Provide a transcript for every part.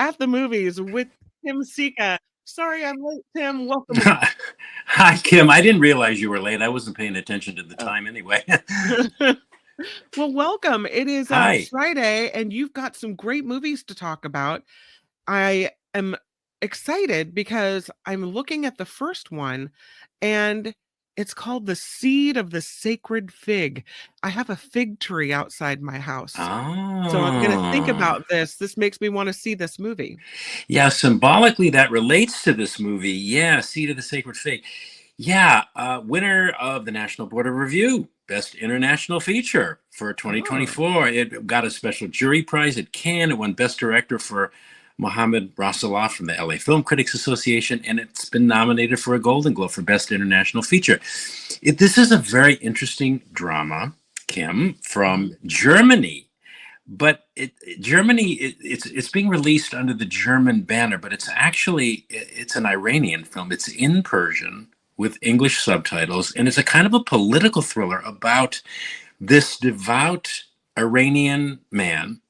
at the movies with Tim Sika. Sorry I'm late, Tim. Welcome. Hi, Kim. I didn't realize you were late. I wasn't paying attention to the Oh. time anyway. Well, welcome. It is Hi. Friday, and you've got some great movies to talk about. I am excited because I'm looking at the first one, and it's called The Seed of the Sacred Fig. I have a fig tree outside my house. So I'm going to think Oh, about this. This makes me want to see this movie. yeah. Symbolically, that relates to this movie. Yeah, Seed of the Sacred Fig. Yeah, winner of the National Board of Review, Best International Feature for Oh. 2024. It got a special jury prize at Cannes. It won Best Director for Mohammed Rasoulah from the LA Film Critics Association, and it's been nominated for a Golden Globe for Best International Feature. This is a very interesting drama, Kim, Mhm. from Germany. But Germany, it's being released under the German banner, but it's an Iranian film. It's in Persian with English subtitles, and it's a kind of a political thriller about this devout Iranian man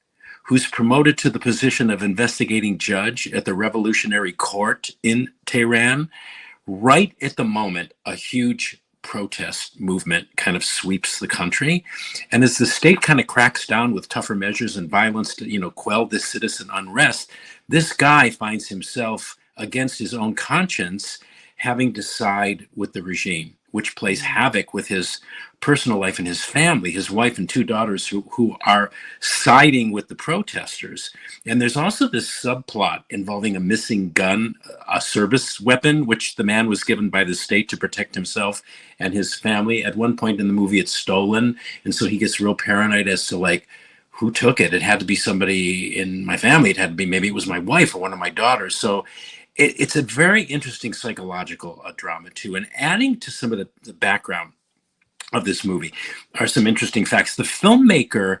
who's promoted to the position of investigating judge at the Revolutionary Court in Tehran. Right at the moment, a huge protest movement kind of sweeps the country. And as the state kind of cracks down with tougher measures and violence to, quell this citizen unrest, this guy finds himself against his own conscience having to side with the regime, which plays havoc with his personal life and his family, his wife and two daughters who are siding with the protesters. And there's also this subplot involving a missing gun, a service weapon, which the man was given by the state to protect himself and his family. At one point in the movie, it's stolen. And so he gets real paranoid as to who took it. It had to be somebody in my family. It had to be, maybe it was my wife or one of my daughters. So it's a very interesting psychological drama too. And adding to some of the background of this movie are some interesting facts. The filmmaker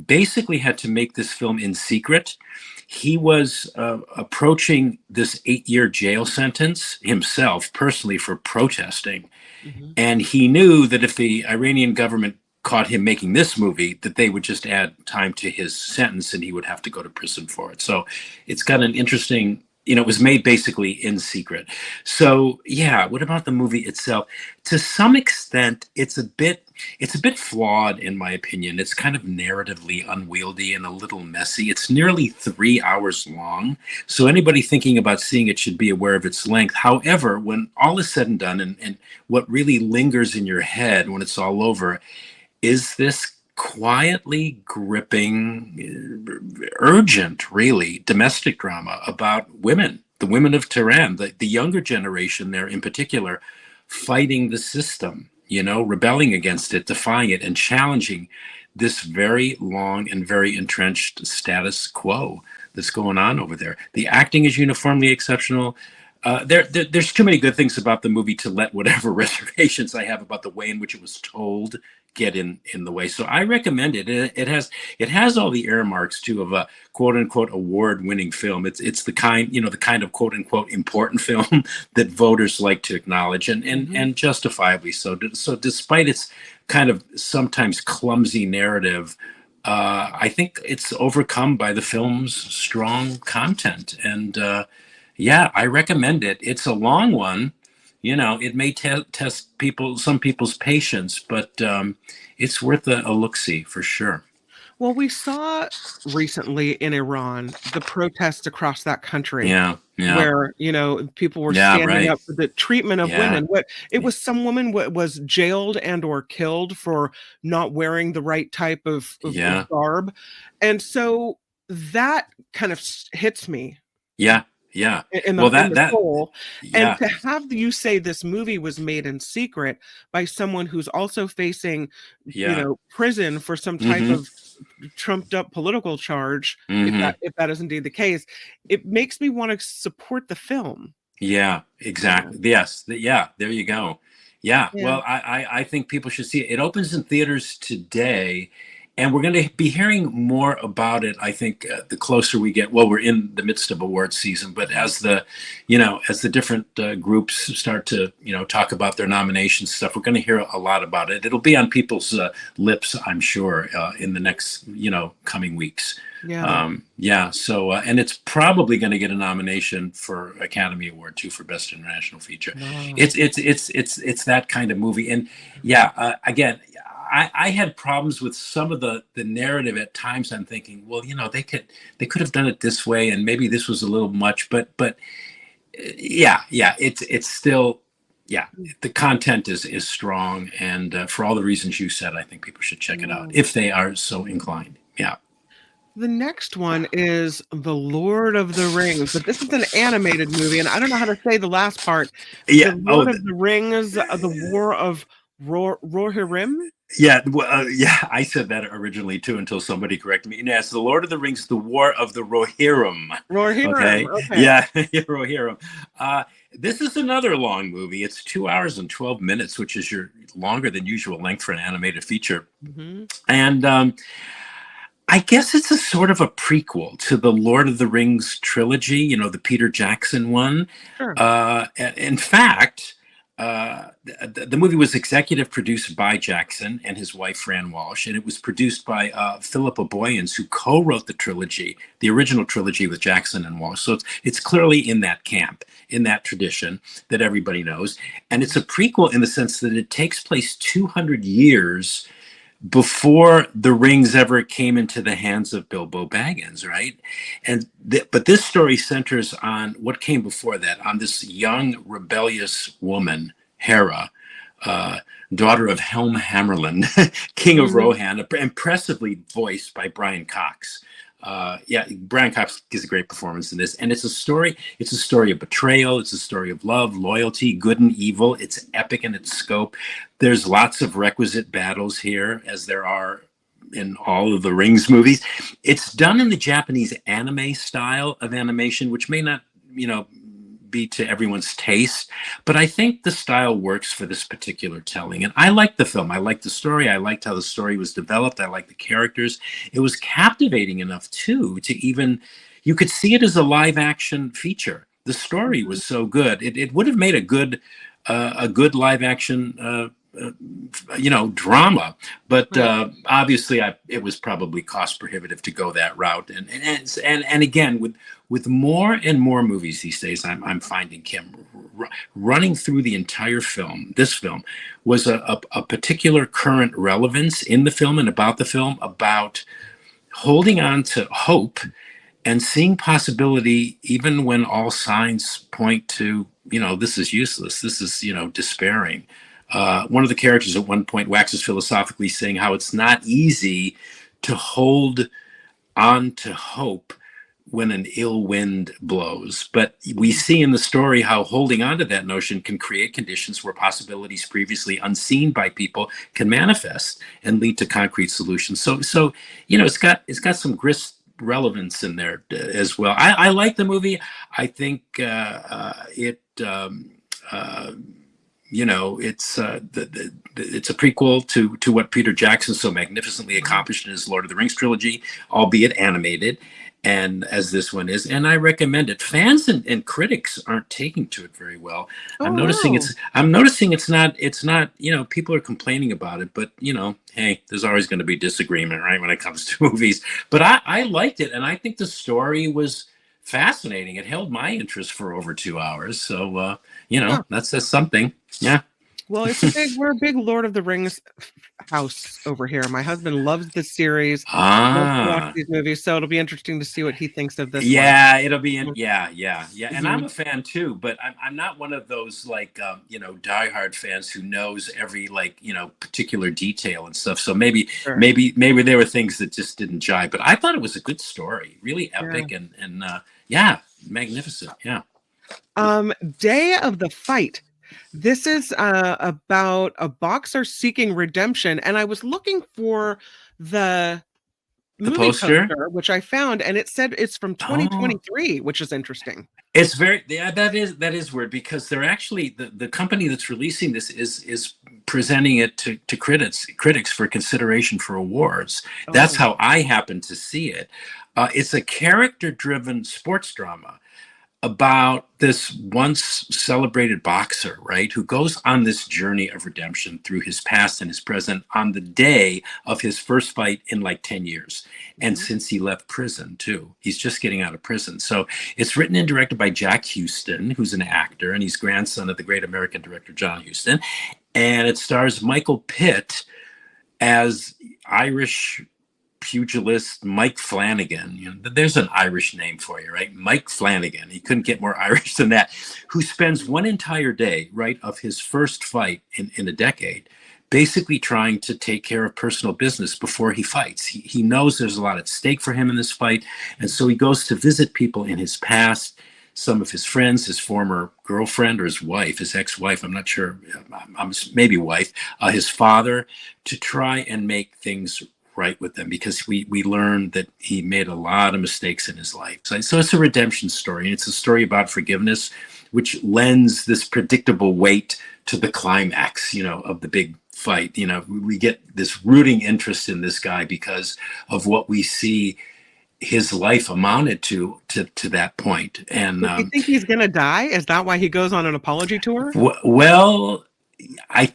basically had to make this film in secret. He was approaching this 8-year jail sentence himself personally for protesting. Mhm. And he knew that if the Iranian government caught him making this movie, that they would just add time to his sentence and he would have to go to prison for it. So it's got an interesting, it was made basically in secret. So yeah, what about the movie itself? To some extent, it's a bit flawed in my opinion. It's kind of narratively unwieldy and a little messy. It's nearly 3 hours long. So anybody thinking about seeing it should be aware of its length. However, when all is said and done, and what really lingers in your head when it's all over, is this quietly gripping, urgent, really, domestic drama about women, the women of Tehran, the younger generation there in particular, fighting the system, rebelling against it, defying it, and challenging this very long and very entrenched status quo that's going on over there. The acting is uniformly exceptional. There's too many good things about the movie to let whatever reservations I have about the way in which it was told get in the way. So I recommend it. It has all the earmarks too of a quote unquote award winning film. It's the kind of quote unquote important film that voters like to acknowledge Mhm. and justifiably so. So despite its kind of sometimes clumsy narrative, I think it's overcome by the film's strong content. And yeah, I recommend it. It's a long one. It may test some people's patience, but it's worth a look-see for sure. Well, we saw recently in Iran the protests across that country Yeah, yeah, where, people were yeah, standing right. up for the treatment of Yeah, women. What it was some woman was jailed and or killed for not wearing the right type of yeah, garb. And so that kind of hits me yeah, yeah. in the Well, in the that, soul. And yeah, to have you say this movie was made in secret by someone who's also facing, yeah. prison for some type Mm-hmm. of trumped up political charge, if Mm-hmm. that is indeed the case, it makes me want to support the film. Yeah, Yeah. exactly. Yes. Yeah, there you go. Yeah. Yeah. Well, I think people should see it. It opens in theaters today. and we're going to be hearing more about it. I think the closer we get. Well, we're in the midst of awards season, but as the different groups start to talk about their nomination stuff, we're going to hear a lot about it. It'll be on people's lips, I'm sure, in the next coming weeks. Yeah. Yeah. So, and it's probably going to get a nomination for Academy Award too for Best International Feature. Wow. It's that kind of movie, and yeah, again. I had problems with some of the narrative at times. I'm thinking, well, they could have done it this way, and maybe this was a little much. But yeah, it's still, yeah, the content is strong, and for all the reasons you said, I think people should check it out if they are so inclined. Yeah. The next one is The Lord of the Rings, but this is an animated movie, and I don't know how to say the last part. Yeah. The Lord of the Rings, The War of Rohirrim? Yeah, yeah, I said that originally too until somebody corrected me. Yes, The Lord of the Rings, The War of the Rohirrim. Rohirrim, Okay, okay. yeah, Rohirrim. This is another long movie. It's 2 hours and 12 minutes, which is your longer than usual length for an animated feature. Mm-hmm. And I guess it's a sort of a prequel to the Lord of the Rings trilogy, the Peter Jackson one. Sure. In fact, the movie was executive produced by Jackson and his wife Fran Walsh, and it was produced by Philippa Boyens, who co-wrote the trilogy, the original trilogy with Jackson and Walsh. So it's clearly in that camp, in that tradition that everybody knows. And it's a prequel in the sense that it takes place 200 years before the rings ever came into the hands of Bilbo Baggins, right? But this story centers on what came before that, on this young rebellious woman, Hera, daughter of Helm Hammerland, King of Rohan, impressively voiced by Brian Cox. Yeah, Brian Cox gives a great performance in this, and it's a story. It's a story of betrayal. It's a story of love, loyalty, good and evil. It's epic in its scope. There's lots of requisite battles here, as there are in all of the Rings movies. It's done in the Japanese anime style of animation, which may not, be to everyone's taste, but I think the style works for this particular telling. And I liked the film. I liked the story. I liked how the story was developed. I liked the characters. It was captivating enough too to even, you could see it as a live action feature. The story was so good. It would have made a good live action drama, but obviously it was probably cost prohibitive to go that route. And again, with more and more movies these days, I'm finding, Kim, running through the entire film. This film was a particular current relevance in the film and about the film, about holding on to hope and seeing possibility even when all signs point to, this is useless, this is, despairing. One of the characters at one point waxes philosophically, saying how it's not easy to hold on to hope when an ill wind blows. But we see in the story how holding on to that notion can create conditions where possibilities previously unseen by people can manifest and lead to concrete solutions. So it's got some grist relevance in there as well. I like the movie. I think it's it's a prequel to what Peter Jackson so magnificently accomplished in his Lord of the Rings trilogy, albeit animated, and as this one is. And I recommend it. Fans and critics aren't taking to it very well. Oh, I'm noticing no. it's not people are complaining about it, but hey, there's always going to be disagreement, right, when it comes to movies. But I liked it, and I think the story was fascinating. It held my interest for over 2 hours. So Yeah. that says something. Yeah. Well, we're a big Lord of the Rings house over here. My husband loves the series, loves to watch Ah. these movies, so it'll be interesting to see what he thinks of this one. Yeah, it'll be in. Yeah. And I'm Mhm. a fan too, but I'm not one of those like diehard fans who knows every particular detail and stuff. So maybe Sure. maybe there were things that just didn't jive. But I thought it was a good story, really Yeah. epic and yeah, magnificent. Yeah. Day of the Fight. This is about a boxer seeking redemption, and I was looking for the The movie poster. poster, which I found, and it said it's from Oh. 2023, which is interesting. It's very, yeah, that is weird because they're actually the company that's releasing this is presenting it to critics for consideration for awards. That's Oh. how I happen to see it. It's a character-driven sports drama about this once celebrated boxer, right, who goes on this journey of redemption through his past and his present on the day of his first fight in like 10 years. And Mhm. since he left prison, too, he's just getting out of prison. So it's written and directed by Jack Huston, who's an actor, and he's grandson of the great American director John Huston. And it stars Michael Pitt as Irish pugilist Mike Flanagan. You know, there's an Irish name for you, right? Mike Flanagan. He couldn't get more Irish than that. Who spends one entire day, right, of his first fight in a decade, basically trying to take care of personal business before he fights. He knows there's a lot at stake for him in this fight, and so he goes to visit people in his past, some of his friends, his former girlfriend or his wife, his ex-wife, I'm not sure, maybe wife, his father, to try and make things right with them, because we learned that he made a lot of mistakes in his life. So it's a redemption story, and it's a story about forgiveness, which lends this predictable weight to the climax, you know, of the big fight. You know, we get this rooting interest in this guy because of what we see his life amounted to that point. And Does he think he's gonna die? Is that why he goes on an apology tour? well, I,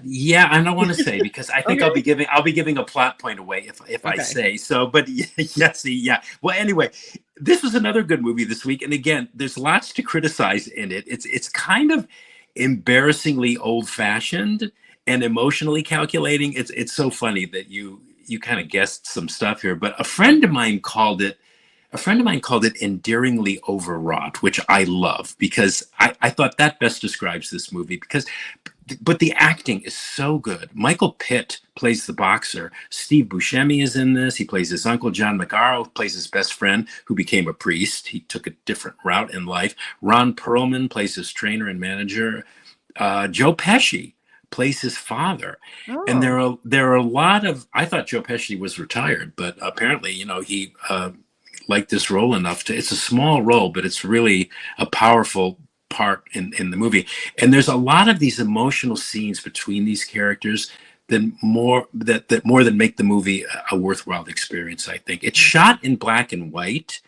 yeah, I don't want to say, because I think Okay. I'll be giving a plot point away if I Okay. say so. But yes, yeah. Well, anyway, this was another good movie this week, and again, there's lots to criticize in it. It's kind of embarrassingly old fashioned and emotionally calculating. It's so funny that you kind of guessed some stuff here, but a friend of mine called it endearingly overwrought, which I love, because I thought that best describes this movie. But the acting is so good. Michael Pitt plays the boxer. Steve Buscemi is in this. He plays his uncle. John Magaro plays his best friend, who became a priest. He took a different route in life. Ron Perlman plays his trainer and manager. Joe Pesci plays his father. And Oh. there are a lot of, I thought Joe Pesci was retired, but apparently, you know, he liked this role enough to, it's a small role, but it's really a powerful part in the movie. And there's a lot of these emotional scenes between these characters that more than make the movie a worthwhile experience. I think it's shot in black and white,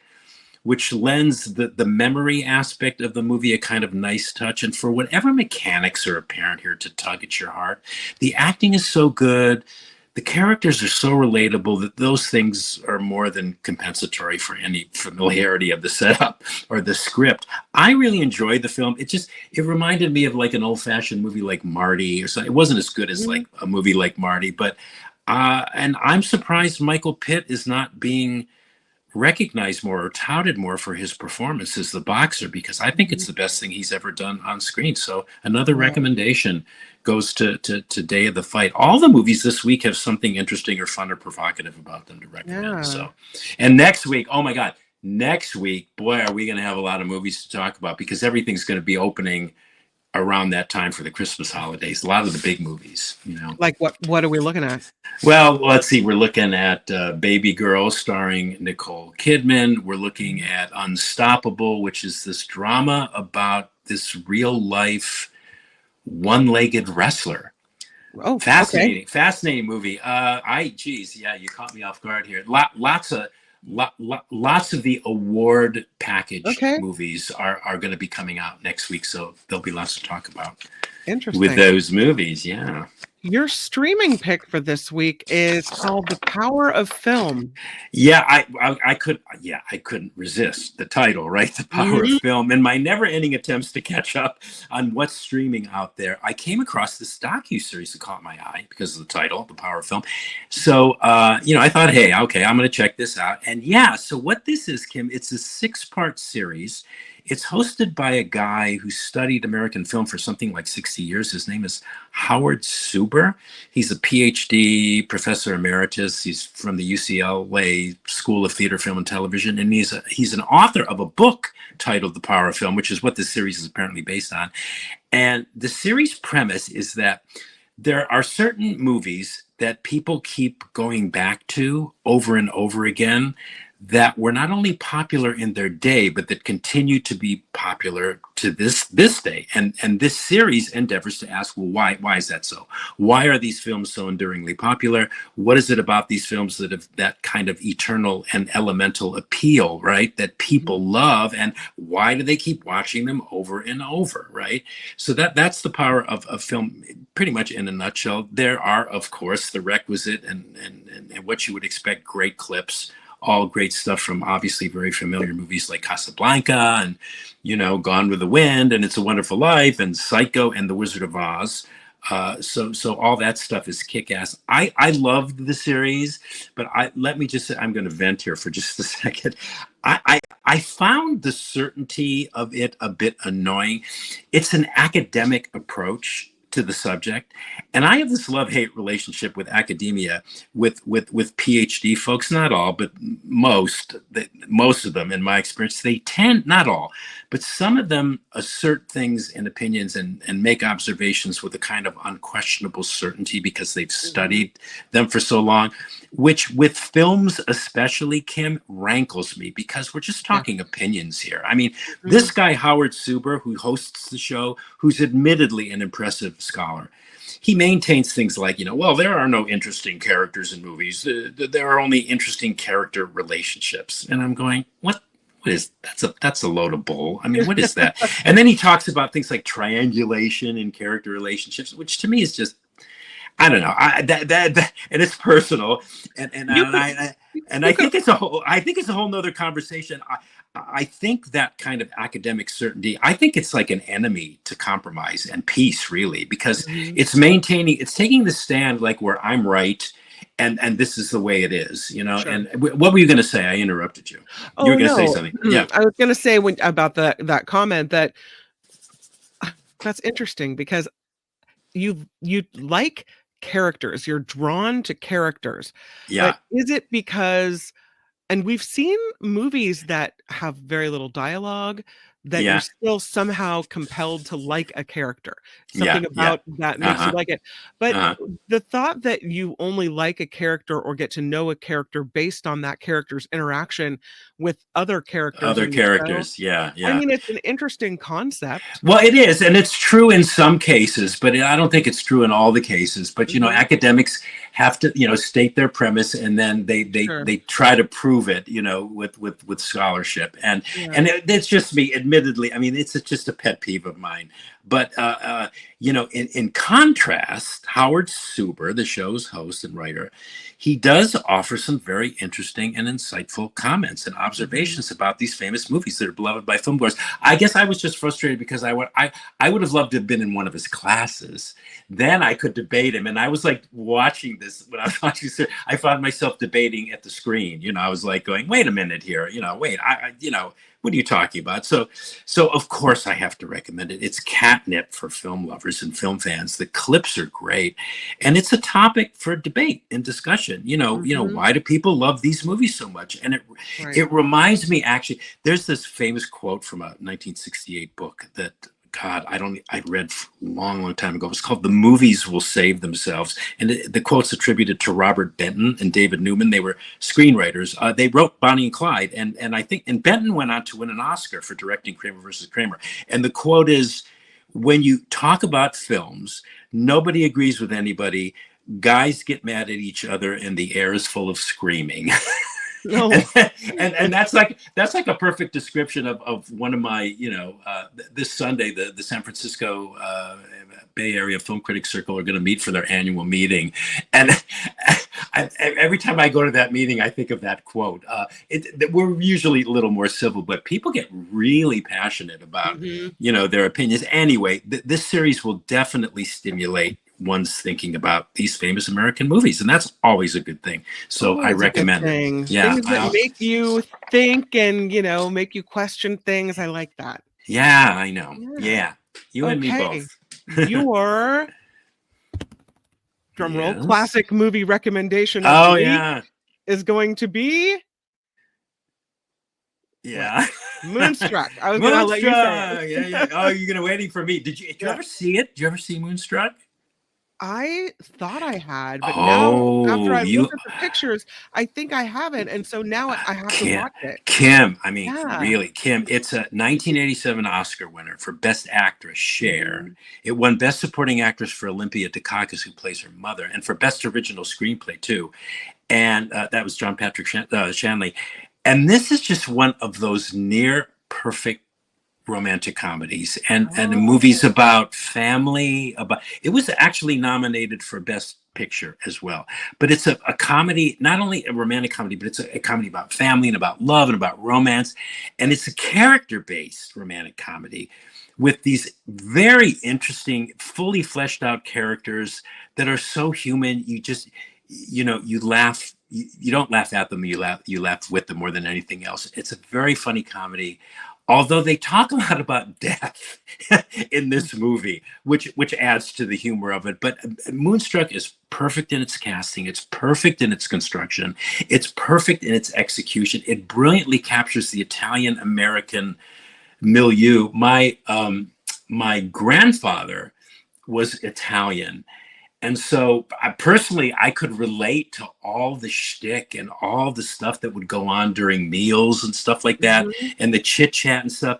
which lends the memory aspect of the movie a kind of nice touch. And for whatever mechanics are apparent here to tug at your heart, the acting is so good. The characters are so relatable that those things are more than compensatory for any familiarity of the setup or the script. I really enjoyed the film. It reminded me of like an old-fashioned movie like Marty or something. It wasn't as good as Mhm. like a movie like Marty, but and I'm surprised Michael Pitt is not being recognized more or touted more for his performance as the boxer, because I think it's the best thing he's ever done on screen. So another Wow. recommendation goes to Day of the Fight. All the movies this week have something interesting or fun or provocative about them to recommend. Yeah. So, and next week, oh my God, next week, boy, are we going to have a lot of movies to talk about, because everything's going to be opening around that time for the Christmas holidays. A lot of the big movies, you know. Like what are we looking at? Well, let's see. We're looking at Baby Girl starring Nicole Kidman. We're looking at Unstoppable, which is this drama about this real life one-legged wrestler. Oh, okay. Fascinating movie. Geez, yeah, you caught me off guard here. Lots of the award packaged Okay. movies are going to be coming out next week, so there'll be lots to talk about with Interesting. those movies. Yeah. Your streaming pick for this week is called The Power of Film. Yeah, I couldn't resist the title, right? The Power of Mhm. Film. And my never-ending attempts to catch up on what's streaming out there, I came across this docuseries that caught my eye because of the title, The Power of Film. So, I thought, hey, okay, I'm going to check this out. And yeah, so what this is, Kim, it's a 6-part series. It's hosted by a guy who studied American film for something like 60 years. His name is Howard Suber. He's a PhD, professor emeritus. He's from the UCLA School of Theater, Film, and Television. And he's an author of a book titled The Power of Film, which is what this series is apparently based on. And the series premise is that there are certain movies that people keep going back to over and over again that were not only popular in their day, but that continue to be popular to this day. And this series endeavors to ask, well, why is that so? Why are these films so enduringly popular? What is it about these films that have that kind of eternal and elemental appeal, right? That people love, and why do they keep watching them over and over, right? So that's the power of film, pretty much in a nutshell. There are, of course, the requisite and what you would expect, great clips, all great stuff from obviously very familiar movies like Casablanca and, Gone with the Wind and It's a Wonderful Life and Psycho and The Wizard of Oz. So all that stuff is kick-ass. I loved the series, but let me just say, I'm going to vent here for just a second. I found the certainty of it a bit annoying. It's an academic approach to the subject, and I have this love-hate relationship with academia, with PhD folks. Not all, but most of them, in my experience, they tend, not all, but some of them assert things and opinions and make observations with a kind of unquestionable certainty because they've studied them for so long, which with films especially, Kim, rankles me, because we're just talking opinions here. I mean, this guy, Howard Suber, who hosts the show, who's admittedly an impressive scholar, he maintains things like, well, there are no interesting characters in movies. There are only interesting character relationships. And I'm going, what is that's a load of bull. I mean, what is that? And then he talks about things like triangulation in character relationships, which to me is just, I don't know. And it's personal, and I think it's a whole nother conversation. I think that kind of academic certainty, I think it's like an enemy to compromise and peace, really, because it's taking the stand like where I'm right, and this is the way it is, Sure. And what were you going to say? I interrupted you. You were going to say something. Yeah, I was going to say about that comment that's interesting, because you like characters, you're drawn to characters. Yeah. But is it because, and we've seen movies that have very little dialogue, that you're still somehow compelled to like a character, something about that makes you like it. But the thought that you only like a character or get to know a character based on that character's interaction with other characters in the show, I mean, it's an interesting concept. Well, it is, and it's true in some cases, but I don't think it's true in all the cases. But academics have to, state their premise, and then they try to prove it, with scholarship. And it's just me, admittedly. I mean, it's just a pet peeve of mine. But in contrast, Howard Suber, the show's host and writer, he does offer some very interesting and insightful comments and observations about these famous movies that are beloved by filmgoers. I guess I was just frustrated because I would have loved to have been in one of his classes. Then I could debate him, and I was like watching this when I was watching this, I found myself debating at the screen. I was like going, wait a minute here, wait, what are you talking about? So of course I have to recommend it. It's catnip for film lovers and film fans. The clips are great, and it's a topic for debate and discussion. Why do people love these movies so much? And it reminds me, actually, there's this famous quote from a 1968 book that, God, I read a long time ago. It's called "The Movies Will Save Themselves," and the quote's attributed to Robert Benton and David Newman. They were screenwriters. They wrote Bonnie and Clyde, and I think, and Benton went on to win an Oscar for directing Kramer versus Kramer. And the quote is, "When you talk about films, nobody agrees with anybody. Guys get mad at each other, and the air is full of screaming." No. and that's like a perfect description of one of my, this Sunday, the San Francisco Bay Area Film Critics Circle are going to meet for their annual meeting. And every time I go to that meeting, I think of that quote. We're usually a little more civil, but people get really passionate about, their opinions. Anyway, this series will definitely stimulate one's thinking about these famous American movies, and that's always a good thing. So I recommend it. Yeah, things that make you think and make you question things. I like that. Yeah, I know. Yeah, you and me both. Your drumroll classic movie recommendation of the week is going to be Moonstruck. I was gonna let you say it. Yeah. Oh, you're gonna waiting for me. Did you ever see it? Did you ever see Moonstruck? I thought I had, but now after Oh, I look you at the pictures, I think I haven't, and so now I have to Kim, watch it. Kim, I mean, Yeah. really, Kim, it's a 1987 Oscar winner for Best Actress, Cher. Mhm. It won Best Supporting Actress for Olympia Dukakis, who plays her mother, and for Best Original Screenplay, too. And that was John Patrick Shanley. And this is just one of those near perfect romantic comedies and movies Oh. about family. About it was actually nominated for Best Picture as well, but it's a comedy, not only a romantic comedy, but it's a comedy about family and about love and about romance, and it's a character-based romantic comedy with these very interesting, fully fleshed out characters that are so human. You just, you laugh. You don't laugh at them. You laugh with them more than anything else. It's a very funny comedy, although they talk a lot about death in this movie, which adds to the humor of it. But Moonstruck is perfect in its casting, it's perfect in its construction, it's perfect in its execution. It brilliantly captures the Italian American milieu. My grandfather was Italian, and so I could relate to all the shtick and all the stuff that would go on during meals and stuff like that, Mhm. and the chit chat and stuff.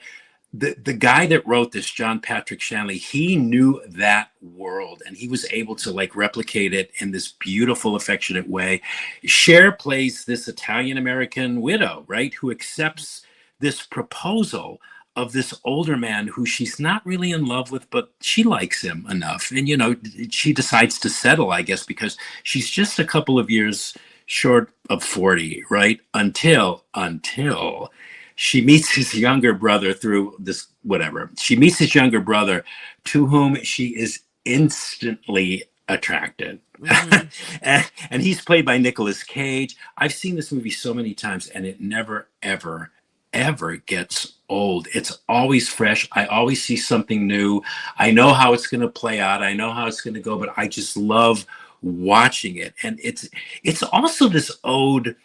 The guy that wrote this, John Patrick Shanley, he knew that world, and he was able to like replicate it in this beautiful, affectionate way. Cher plays this Italian American widow, right, who accepts this proposal of this older man who she's not really in love with, but she likes him enough. And, she decides to settle, I guess, because she's just a couple of years short of 40, right? Until she meets his younger brother through this, whatever. She meets his younger brother to whom she is instantly attracted. Mhm. and he's played by Nicolas Cage. I've seen this movie so many times, and it never, ever gets old. It's always fresh. I always see something new. I know how it's going to play out. I know how it's going to go, but I just love watching it. And it's also this ode.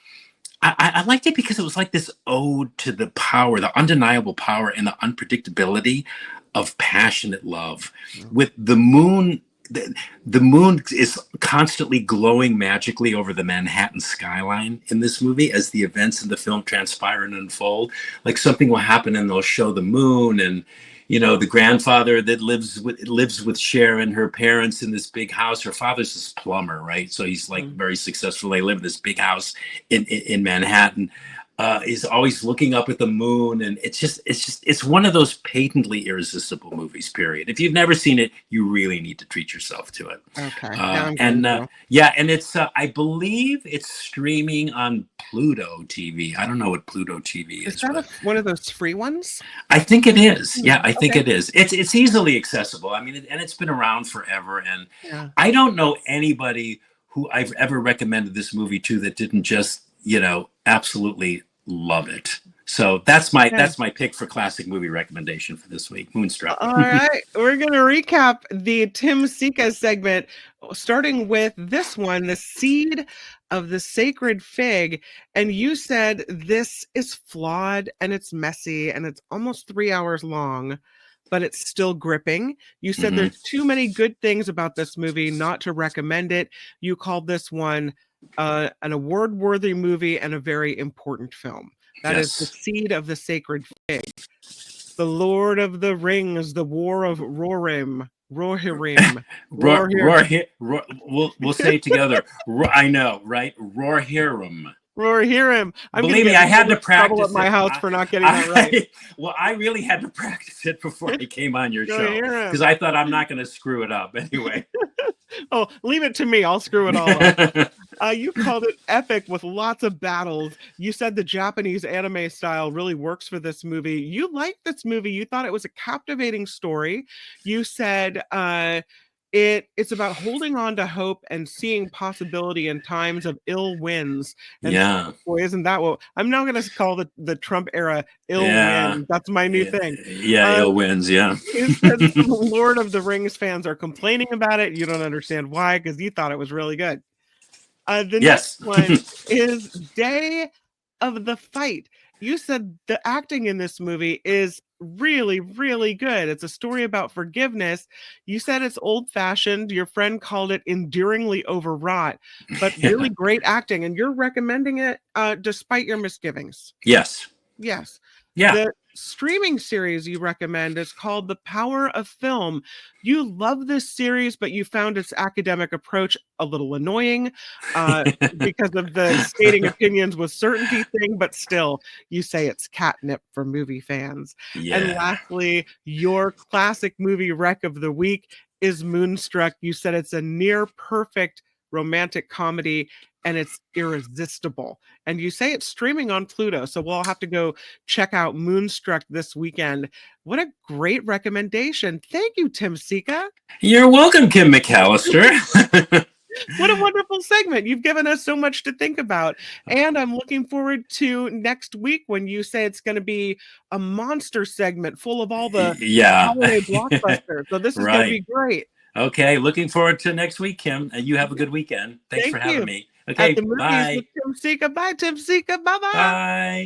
I liked it because it was like this ode to the power, the undeniable power and the unpredictability of passionate love. With the moon, the moon is constantly glowing magically over the Manhattan skyline in this movie as the events in the film transpire and unfold. Like something will happen and they'll show the moon, and the grandfather that lives with Cher and her parents in this big house. Her father's this plumber, right? So he's like Mhm. very successful. They live in this big house in Manhattan. Is always looking up at the moon, and it's one of those patently irresistible movies. Period. If you've never seen it, you really need to treat yourself to it. Okay, now I'm going And to. yeah, and it's I believe it's streaming on Pluto TV. I don't know what Pluto TV Is is, that but one of those free ones? I think it is. Yeah, Hmm, I think okay. it is. It's easily accessible. I mean, and it's been around forever. And Yeah. I don't know anybody who I've ever recommended this movie to that didn't just absolutely love it. So Okay. that's my pick for classic movie recommendation for this week, Moonstruck. All right, we're going to recap the Tim Sika segment, starting with this one, The Seed of the Sacred Fig. And you said this is flawed and it's messy and it's almost 3 hours long, but it's still gripping. You said Hmm. there's too many good things about this movie not to recommend it. You called this one an award-worthy movie and a very important film. That is The Yes. Seed of the Sacred Fig. The Lord of the Rings, the War of Rohirrim, Rohir, We'll say it together. I know, right? Rohirrim. Rohirrim. I'm going to Believe me, get I in so had to much trouble at practice my it. house for not getting that right. Well, I really had to practice it before I came on your show because Rohirrim. I thought I'm not going to screw it up anyway. Oh, leave it to me. I'll screw it all up. You called it epic with lots of battles. You said the Japanese anime style really works for this movie. You liked this movie. You thought it was a captivating story. You said it's about holding on to hope and seeing possibility in times of ill winds. And Yeah, boy, isn't that what I'm now going to call the Trump era ill yeah, wind. That's my new yeah, thing. yeah. Uh, Ill wins. Yeah. you said some Lord of the Rings fans are complaining about it. You don't understand why because you thought it was really good. The next Yes. one is Day of the Fight. You said the acting in this movie is really, really good. It's a story about forgiveness. You said it's old fashioned. Your friend called it enduringly overwrought, but really Yeah. great acting. And you're recommending it despite your misgivings. Yes. Yes. Yeah. The streaming series you recommend is called The Power of Film. You love this series, but you found its academic approach a little annoying uh, because of the stating opinions with certainty thing, but still, you say it's catnip for movie fans. And Yeah. lastly, your classic movie rec of the week is Moonstruck. You said it's a near perfect romantic comedy and it's irresistible. And you say it's streaming on Pluto, so we'll have to go check out Moonstruck this weekend. What a great recommendation. Thank you, Tim Sika. You're welcome, Kim McAllister. What a wonderful segment. You've given us so much to think about. And I'm looking forward to next week when you say it's going to be a monster segment full of all the Yeah. holiday blockbusters. So this is going to Right. be great. Okay. Looking forward to next week, Kim. And you have a good weekend. Thanks Thank for having you. me. At Okay. the movies with Bye. Tim Sika. Bye, Tim Sika. Bye bye. Bye.